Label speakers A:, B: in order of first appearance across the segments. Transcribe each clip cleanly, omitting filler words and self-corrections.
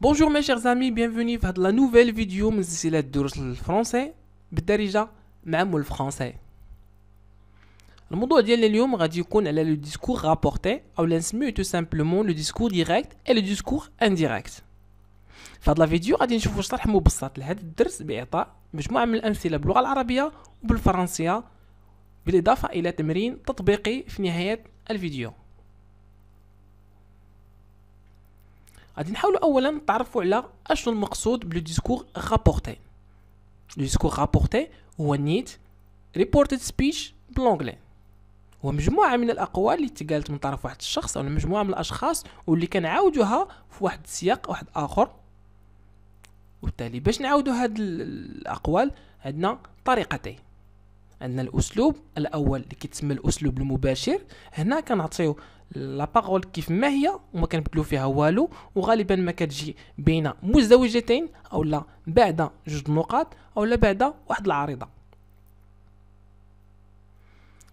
A: Bonjour mes chers amis, bienvenue dans la nouvelle vidéo من سلسلة دروس الفرنسي بالدارجة مع مول الفرنسي. الموضوع ديالنا اليوم غادي يكون على لو ديسكور رابورتي او نسميوه تو سامبلومون لو ديسكور ديريكت اي لو ديسكور انديريكت. في هاد لا فيديو غادي نشوفوا شرح مبسط لهذا الدرس باعطاء مجموعة من الامثلة باللغة العربية وبالفرنسية بالاضافة الى تمرين تطبيقي في نهاية الفيديو. غادي نحاولوا اولا نتعرفوا على اشنو المقصود بلو ديسكور رابورتي. لو ديسكور رابورتي هو نيت ريبورتد سبيتش بالانجلي، هو مجموعه من الاقوال اللي تقالت من طرف واحد الشخص او مجموعه من الاشخاص واللي كنعاودوها في واحد السياق واحد اخر. وبالتالي باش نعاودوا هاد الاقوال عندنا طريقتين. عندنا الاسلوب الاول اللي كيتسمى الاسلوب المباشر، هنا كنعطيو لا بارول كيف ما هي وما كنبدلو فيها والو، وغالبا ما كتجي بين مزدوجتين او لا بعد جوج نقاط او لا بعد واحد العارضه.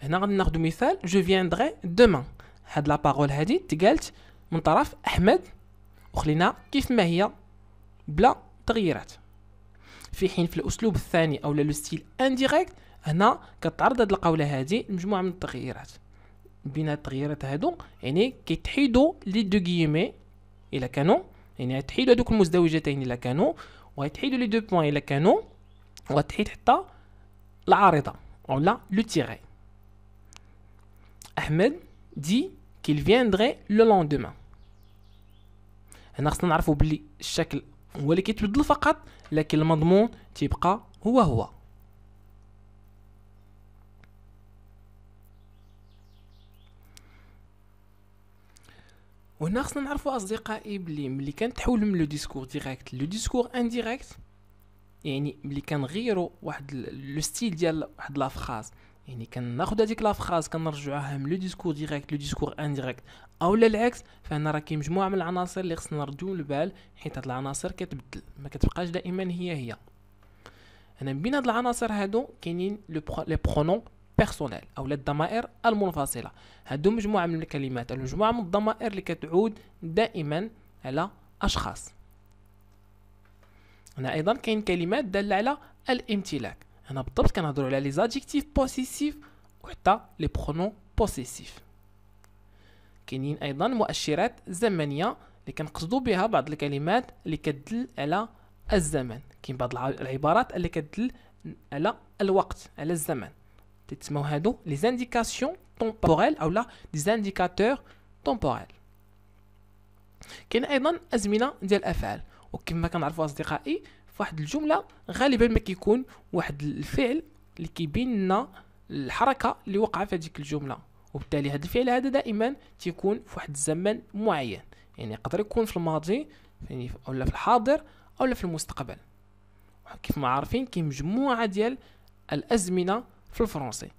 A: هنا غادي ناخذ مثال جو فياندري دومان. هاد لا بارول هادي تقالت من طرف احمد وخلينا كيف ما هي بلا تغييرات. في حين في الاسلوب الثاني او لو ستيل انديريكت هنا كتعرض هاد القوله هادي مجموعه من التغييرات. بين التغييرات هادو يعني كيتحيدوا لي دو غيمي الا كانوا، يعني غتحيدوا هذوك المزدوجتين الا كانوا، وغتحيدوا لي دو بوين الا كانوا، وغتحيد حتى العارضه ولا لو تيغي. احمد دي qu'il viendrait le lendemain. هنا خصنا نعرفوا بلي الشكل هو اللي كيتبدل فقط، لكن المضمون تيبقى هو. وهنا خصنا نعرفوا اصدقائي بلي ملي كنتحولوا من لو ديسكور ديريكت لو ديسكور انديريكت، يعني ملي كنغيروا واحد لو ستيل ديال واحد لا فراز، يعني كناخذ هذيك لا فراز كنرجعوها من لو ديسكور ديريكت لو ديسكور انديريكت او لا العكس، فهنا راه كاين مجموعه من العناصر اللي خصنا نردوا البال، حيت هاد العناصر كتبدل ما كتبقاش دائما هي. هنا من بين هاد العناصر هادو كاينين لي برونون بيرسونيل او الضمائر المنفصله. هادو مجموعه من الكلمات او مجموعه من الضمائر اللي كتعود دائما على اشخاص. هنا ايضا كاين كلمات داله على الامتلاك. هنا بالضبط كنهضروا على لي زادجيكتيف بوسيسيف وحتى لي برونون بوسيسيف. كاينين ايضا مؤشرات زمنيه اللي كنقصدوا بها بعض الكلمات اللي كتدل على الزمن. كاين بعض العبارات اللي كتدل على الوقت على الزمن، تسموا هادو لي زانديكاسيون طومبوريل او لا دي زانديكاتور طومبوريل. كاين ايضا ازمنه ديال الافعال، وكما كنعرفوا اصدقائي فواحد الجمله غالبا ما كيكون واحد الفعل اللي كيبين لنا الحركه اللي وقع في هذيك الجمله، وبالتالي هذا الفعل هذا دائما تيكون في واحد الزمن معين، يعني يقدر يكون في الماضي يعني ولا في الحاضر او لا في المستقبل. كيف ما عارفين كاين مجموعه ديال الازمنه في الفرنسي.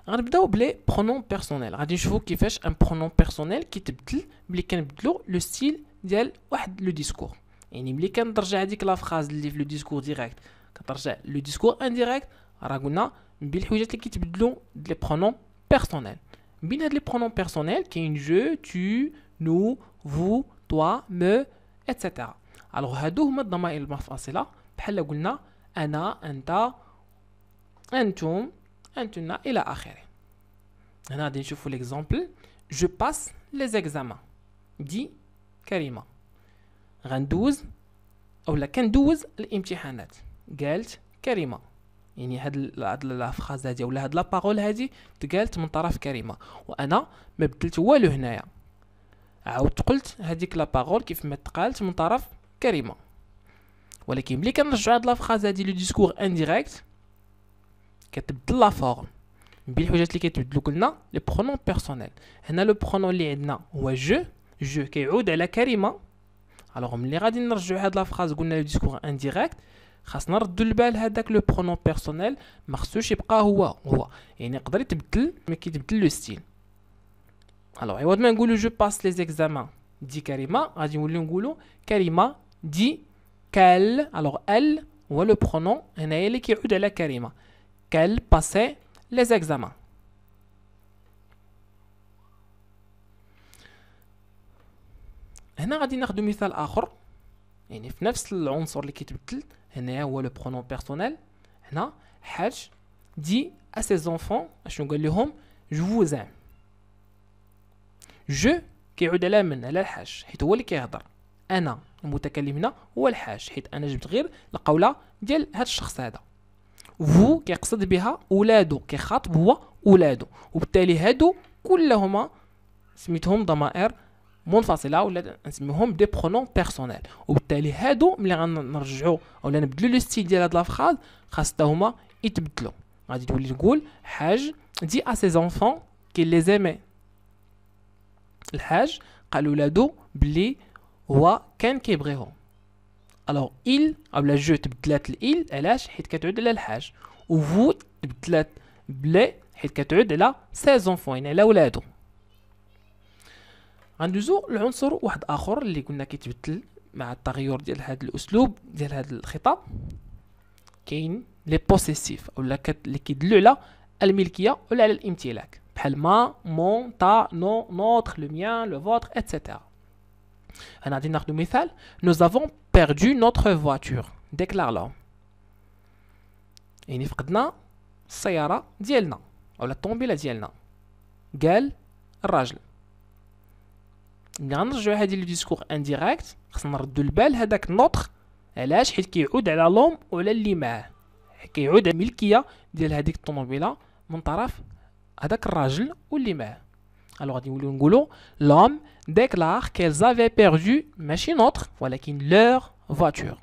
A: غنبداو بلي برونون بيرسونيل. غادي نشوفوا كيفاش ان برونون بيرسونيل كيتبدل ملي كنبدلو لو ستيل ديال واحد لو ديسكور. يعني ملي كنرجع هذيك لا فراز اللي في لو ديسكور ديريكت كترجع لو ديسكور انديريكت، راه قلنا من بين الحوايج اللي كيتبدلوا لي برونون بيرسونيل. من بين هاد لي برونون بيرسونيل كاين جو تو نو فو توا مو اتسيتيرا. الوغ هادو هما الضمائر المنفصله بحال قلنا انا انت انتم انتن الى اخره. هنا غادي نشوفوا ليكزامبل جو باس لي زيكزامان دي كريمه. غندوز اولا كندوز الامتحانات قالت كريمه. يعني هاد لا فراز هادي ولا هاد لا بارول هادي تقالت من طرف كريمه، وانا ما بدلت والو هنايا، عاودت قلت هذيك لا بارول كيف ما تقالت من طرف كريمه. ولكن ملي كنرجعوا هاد لا فراز هادي لو ديسكور انديريكت كتبدل لا فورم. من بين الحاجات اللي كيتبدلوا قلنا لي برونون بيرسونيل. هنا لو برونون اللي عندنا هو جو كيعود على كريمه. الوغ ملي غادي نرجعوا هاد لا فراز قلنا لو ديسكور انديريكت خاصنا نردوا البال هذاك لو برونون بيرسونيل ما خصوش يبقى هو، يعني يقدر يتبدل ما كيتبدل لو ستيل. الوغ عوض ما نقولوا جو باس لي زيكزامان دي كريمه غادي نوليو نقولوا كريمه دي كال. الوغ ال هو لو برونون هنايا اللي كيعود على كريمه، qu'elle passait les examens. هنا غادي ناخذ مثال اخر، يعني في نفس العنصر اللي كيتبدل. هنا هو لو برونون بيرسونيل. هنا حاج دي à ses enfants اشنو قال لهم؟ جو vous aime. جو كيعود على من؟ على الحاج، حيت هو اللي كيهضر. انا المتكلم هنا هو الحاج، حيت انا جبت غير القوله ديال هذا الشخص هذا. فو كيقصد بها ولادو، كيخاطب هو ولادو، وبالتالي هادو كلهما سميتهم ضمائر منفصله ولا نسميهم دي برونون بيرسونيل. وبالتالي هادو ملي غنرجعوا اولا نبدلوا لو ستيل ديال هاد لافراز خاص حتى هما يتبدلوا. غادي تولي تقول حاج دي ا سي زونفون كي لي زيمي. الحاج قال ولادو بلي هو كان كيبغيهم. الوغ il اولا جو تبدلات الإل علاش؟ حيت كتعود على الحاج، و فو تبدلات بلي حيت كتعود على سي زونفون يعني على ولادو. غندوزو لعنصر واحد اخر اللي قلنا كيتبدل مع التغير ديال هذا الاسلوب ديال هذا الخطاب. كاين لي بوسيسيف اولا اللي كيدلوا على الملكيه ولا على الامتلاك، بحال ما، مون، تا، نو، نوتر، لو ميان، لو فوتر اتسيتيرا. هنا غادي ناخذ مثال. nous avons perdu notre voiture déclare l'homme. يعني فقدنا السياره ديالنا اولا الطوموبيله ديالنا، قال الراجل. ملي غنرجعوا هذه لو ديسكور انديريكت خصنا نردوا البال هذاك نوتر. علاش؟ حيت كيعود على لوم وعلى اللي معاه، كيعود على الملكيه ديال هذيك الطوموبيله من طرف هذاك الراجل واللي معاه. الوغ غادي نوليو نقولوا l'homme déclare qu'elles avaient perdu ماشي نوتر ولكن leur voiture.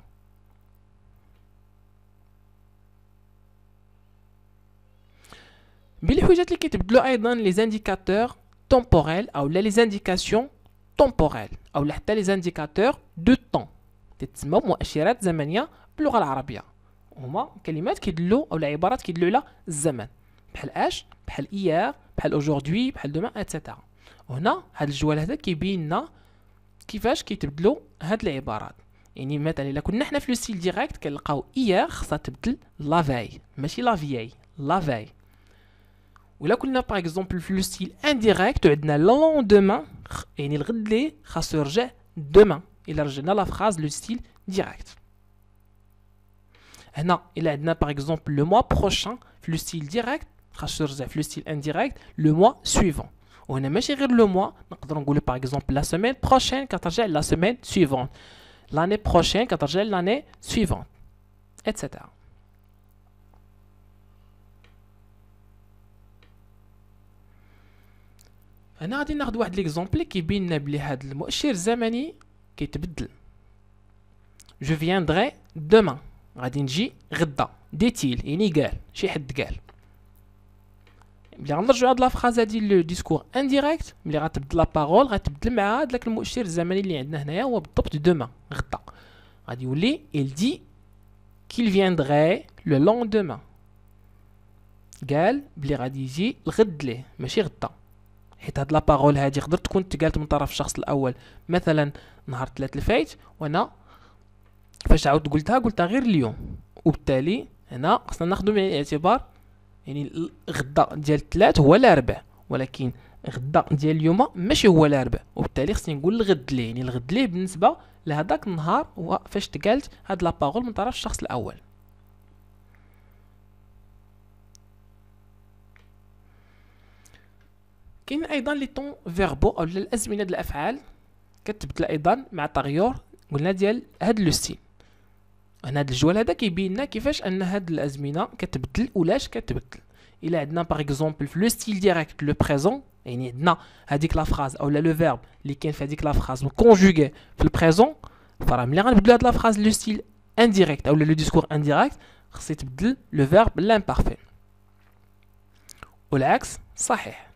A: بالحجات اللي كيتبدلوا ايضا لي زانديكاتور temporels او لي زانديكاسيون temporelles او حتى لي زانديكاتور دو طون، تتسمى مؤشرات زمنيه باللغه العربيه. هما كلمات كيدلوا او عبارات كيدلوا على الزمن، بحال اش، بحال ايير، بحال اوجوردي، بحال دوما اتسيتيرا. وهنا هذا الجوال هذا كيبين لنا كيفاش كيتبدلوا هاد العبارات. يعني مثلا الا كنا حنا في لو ستيل ديريكت كنلقاو ايير خصها تبدل لا فاي ماشي لا فيي، لا فاي. ولا كنا باغ اكزومبل في لو ستيل انديريكت عندنا لوندومان، يعني الغد لي خاصو يرجع دومان الا رجعنا لا فراز لو ستيل ديريكت. هنا الا عندنا باغ اكزومبل لو موا بروشان في لو ستيل ديريكت خاصو يرجع في لو ستيل انديريكت لو موا سويفون. وهنا ماشي غير لو موا، نقدروا نقولوا باغ اكزومبل لا سيمين بروشين كترجع لا سيمين سويفون، لاني بروشين كترجع لاني سويفون اتسيتيرا. هنا غادي ناخذ واحد ليكزومبل كيبين لنا بلي هذا المؤشر الزمني كيتبدل. جو فياندري دومان، غادي نجي غدا، ديتيل يعني قال، شي حد قال. ملي غنرجعوا هاد لافراز هادي لو ديسكور انديريكت، ملي غتبدل لا بارول غتبدل مع هذاك المؤشر الزمني اللي عندنا هنايا هو بالضبط دومان، غدا. غادي يولي il dit qu'il viendrait le lendemain، قال بلي غادي يجي الغد ليه ماشي غدا، حيت هاد لا بارول هادي تقدر تكون تقالت من طرف الشخص الاول مثلا نهار الثلاث الفايت، وانا فاش عاود قلتها غير اليوم. وبالتالي هنا خصنا ناخذ بعين الاعتبار يعني غدا ديال الثلاث هو الاربع، ولكن غدا ديال اليوم ماشي هو الاربع، وبالتالي خصني نقول الغد ليه، يعني الغد ليه بالنسبه لهذاك النهار هو فاش تقالت هاد لا بارول من طرف الشخص الاول. كاين ايضا لي طون فيربو او الازمنه ديال الافعال كتبدل ايضا مع تغير قلنا ديال هاد لو ستيل. هنا هاد الجوال هذا كيبين لنا كيفاش ان هاد الازمنه كتبدل ولاش كتبدل. الا عندنا باغ اكزومبل في لو ستيل ديريكت لو بريزون، يعني عندنا هذيك لا فراز او لو فيرب اللي كاين في هذيك لا فراز كونجوغي في البريزون، فراه ملي غنبدلو هاد لا فراز لو ستيل انديريكت او لو ديسكور انديريكت خص يتبدل لو فيرب لامبارفي. والعكس صحيح،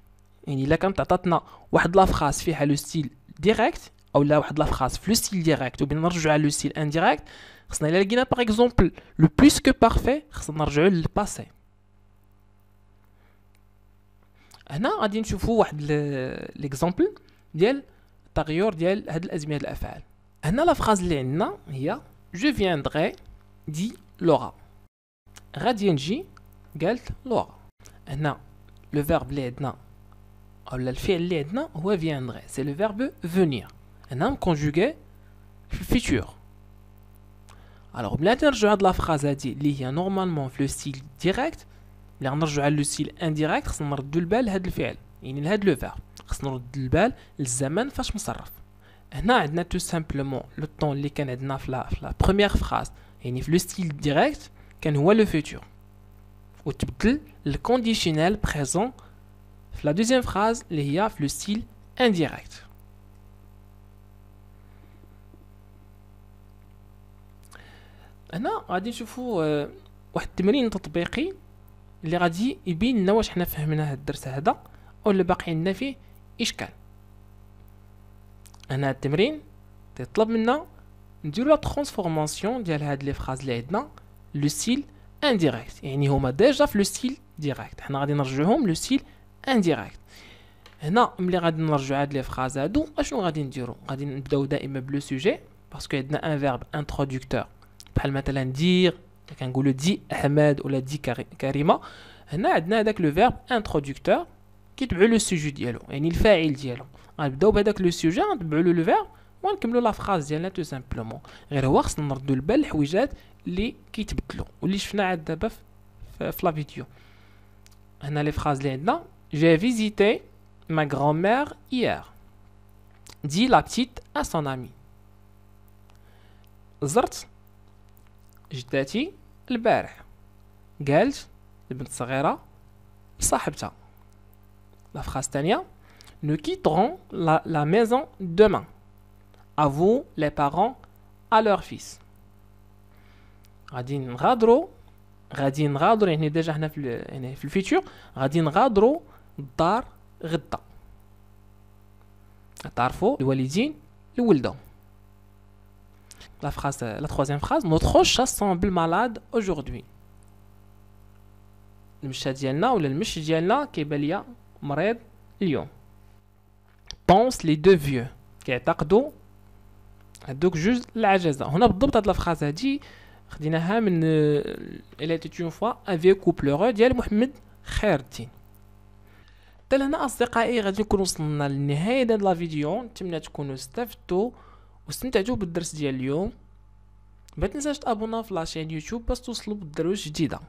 A: يعني الا كانت عطاتنا واحد لا فراز فيها لو ستيل ديريكت او لا واحد لا فراز في لو ستيل ديريكت وبين نرجعوا على لو ستيل انديريكت، خصنا الا لقينا باغ اكزومبل لو بلوس كو بارفي خصنا نرجعوا للباسي. هنا غادي نشوفوا واحد ليكزومبل ديال التغير ديال هاد الازمنه ديال الافعال. هنا لا فراز اللي عندنا هي جو فياندري دي لورا، غادي نجي قالت لورا. هنا لو فيرب اللي عندنا او الفعل اللي عندنا هو فياندري، سي لو فيرب فونير. هنا مكونجوغي في الفيتور. الوغ بلاتي نرجعو هاد لا فراز هادي اللي هي نورمالمون في لو ستيل ديريكت، اللي غنرجعو على لو ستيل انديريكت خصنا نردو البال لهاد الفعل، يعني لهاد لو فيرب خصنا نرد البال للزمن فاش مصرف. هنا عندنا تو سامبلومون لو طون اللي كان عندنا في لا بروميير فراز يعني في لو ستيل ديريكت كان هو لو فيتور، وتبدل الكونديشنال بريزون في لا دوزيام فراز اللي هي في لو ستيل انديريكت. هنا غادي نشوفوا واحد التمرين تطبيقي اللي غادي يبين لنا واش حنا فهمنا هاد الدرس هذا او اللي باقي عندنا فيه اشكال. هنا التمرين تيطلب منا نديرو لا ترانسفورماسيون ديال هاد لي فراز اللي عندنا لو ستيل انديريكت، يعني هما ديجا في لو ستيل ديريكت، حنا غادي نرجعوهم لو ستيل انديريكت. هنا ملي غادي نرجعو هاد لي فراز هادو اشنو غادي نديرو؟ غادي نبداو دائما بلو سوجي باسكو عندنا ان فيرب انترودكتور بحال مثلا دير، كنقولوا دي احمد ولا دي كريمه. هنا عندنا هذاك لو فيرب انترودكتور كيتبعوا لو سوجي ديالو يعني الفاعل ديالو، غنبداو بهذاك لو سوجي غنتبعوا له لو فيرب ونكملوا لا فراز ديالنا تو سامبلومون. غير هو خصنا نردوا البال الحويجات اللي كيتبدلوا واللي شفنا عاد دابا في لا فيديو. هنا لي فراز اللي عندنا j'ai visité ma grand-mère hier dit la petite à son ami. زرت جداتي البارح، قالت البنت الصغيرة لصاحبتها. لا فراز الثانية nous quitterons la maison demain. Avouent les parents à leur fils. غادي نغادروا يعني ديجا حنا في الفيتور غادي نغادروا الدار غدا. تعرفوا الوالدين لولدهم. La troisième phrase, notre chat semble malade aujourd'hui. المشا ديالنا ولا المشي ديالنا كيبان ليا مريض اليوم. Pense les deux vieux كيعتقدوا هادوك جوج العجزة. هنا بالضبط هاد الفراز هادي خديناها من Il était une fois un vieux couple heureux ديال محمد خير الدين. حتى لهنا اصدقائي غادي نكون وصلنا لنهاية هاد لا فيديو، نتمنى تكونوا استفدتوا واستمتعتوا بالدرس ديال اليوم. ما تنساش تابونا في لاشين يوتيوب باش توصلوا بالدروس جديده.